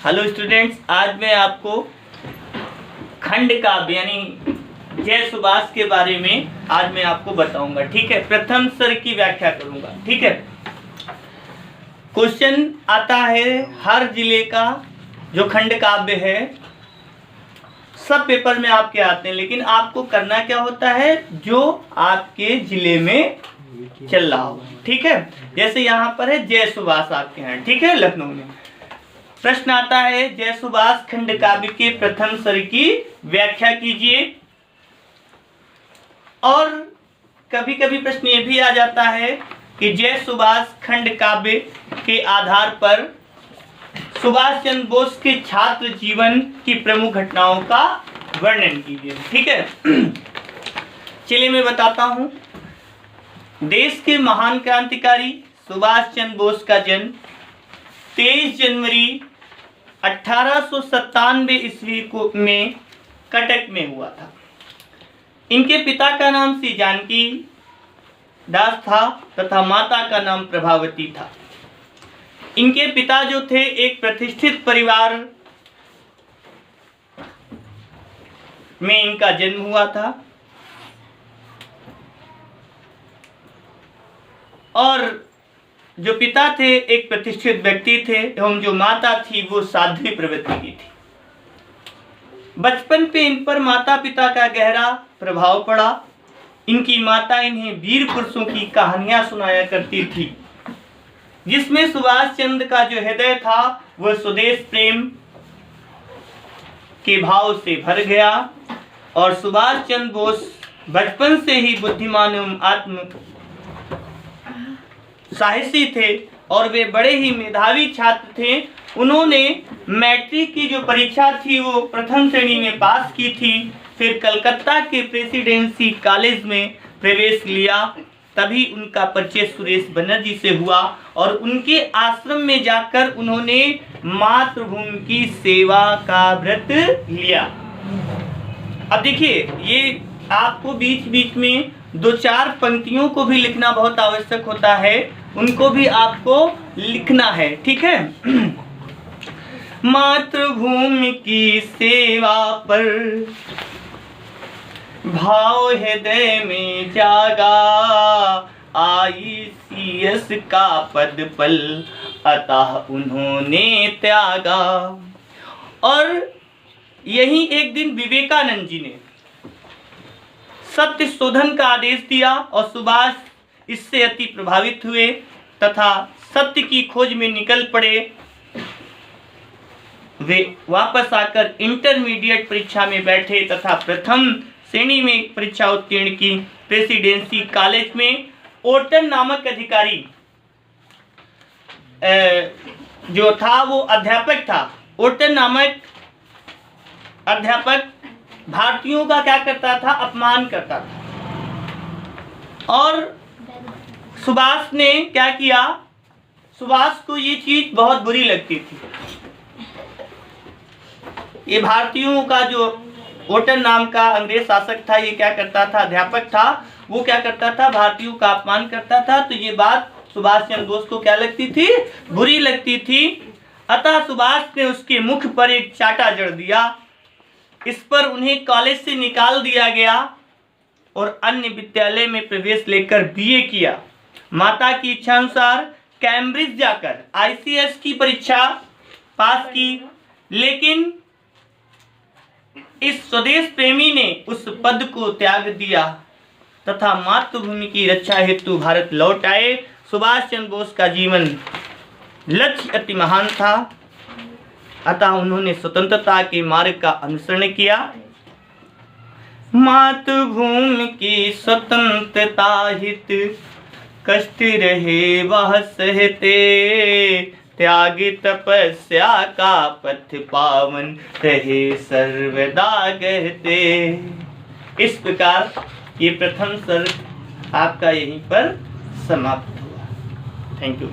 Hello students, आज मैं आपको खंड काव्य यानी जय सुभाष के बारे में आज मैं आपको बताऊंगा। ठीक है, प्रथम स्वर की व्याख्या करूंगा। ठीक है, क्वेश्चन आता है हर जिले का जो खंड काव्य है, सब पेपर में आपके आते हैं, लेकिन आपको करना क्या होता है जो आपके जिले में चल रहा हो। ठीक है, जैसे यहाँ पर है जय सुभाष आपके हैं, ठीक है, लखनऊ में। प्रश्न आता है जय सुभाष खंड काव्य के प्रथम स्वर की व्याख्या कीजिए। और कभी कभी प्रश्न ये भी आ जाता है कि जय सुभाष खंड काव्य के आधार पर सुभाष चंद्र बोस के छात्र जीवन की प्रमुख घटनाओं का वर्णन कीजिए। ठीक है, चलिए मैं बताता हूं। देश के महान क्रांतिकारी सुभाष चंद्र बोस का जन्म 23 जनवरी 1897 ईस्वी में कटक में हुआ था। इनके पिता का नाम श्री जानकी दास था तथा माता का नाम प्रभावती था। इनके पिता जो थे एक प्रतिष्ठित परिवार में इनका जन्म हुआ था और जो पिता थे एक प्रतिष्ठित व्यक्ति थे एवं जो माता थी वो साध्वी प्रवृत्ति की थी। बचपन पे इन पर माता पिता का गहरा प्रभाव पड़ा। इनकी माता इन्हें वीर पुरुषों की कहानियां सुनाया करती थी, जिसमें सुभाष चंद्र का जो हृदय था वह स्वदेश प्रेम के भाव से भर गया। और सुभाष चंद्र बोस बचपन से ही बुद्धिमान एवं आत्म साहसी थे और वे बड़े ही मेधावी छात्र थे। उन्होंने मैट्रिक की जो परीक्षा थी वो प्रथम श्रेणी में पास की थी। फिर कलकत्ता के प्रेसिडेंसी कॉलेज में प्रवेश लिया। तभी उनका परिचय सुरेश बनर्जी से हुआ और उनके आश्रम में जाकर उन्होंने मातृभूमि की सेवा का व्रत लिया। अब देखिए, ये आपको बीच बीच में 2-4 पंक्तियों को भी लिखना बहुत आवश्यक होता है, उनको भी आपको लिखना है। ठीक है, मातृभूमि की सेवा पर भाव हृदय में जागा, ICS का पद पल अतः उन्होंने त्यागा। और यही एक दिन विवेकानंद जी ने सत्य शोधन का आदेश दिया और सुभाष इससे अति प्रभावित हुए तथा सत्य की खोज में निकल पड़े। वे वापस आकर इंटरमीडिएट परीक्षा में बैठे तथा प्रथम श्रेणी में परीक्षा उत्तीर्ण की। प्रेसिडेंसी कॉलेज में ओटन नामक अधिकारी जो था वो अध्यापक था। ओटन नामक अध्यापक भारतीयों का क्या करता था, अपमान करता था। और सुभाष ने क्या किया, सुभाष को ये चीज बहुत बुरी लगती थी। ये भारतीयों का जो ओटन नाम का अंग्रेज शासक था, ये क्या करता था, अध्यापक था, वो क्या करता था, भारतीयों का अपमान करता था। तो ये बात सुभाष चंद्र बोस को क्या लगती थी, बुरी लगती थी। अतः सुभाष ने उसके मुख पर एक चाटा जड़ दिया। इस पर उन्हें कॉलेज से निकाल दिया गया और अन्य विद्यालय में प्रवेश लेकर BA किया। माता की इच्छा अनुसार कैम्ब्रिज जाकर ICS की परीक्षा पास की, लेकिन इस स्वदेश प्रेमी ने उस पद को त्याग दिया तथा मातृभूमि की रक्षा हेतु भारत लौट आए। सुभाष चंद्र बोस का जीवन लक्ष्य अति महान था, अतः उन्होंने स्वतंत्रता के मार्ग का अनुसरण किया। मातृभूमि की स्वतंत्रता हित कष्ट रहे वह सहते, त्याग तपस्या का पथ पावन रहे सर्वदा गहते। इस प्रकार ये प्रथम स्वर आपका यहीं पर समाप्त हुआ। Thank you.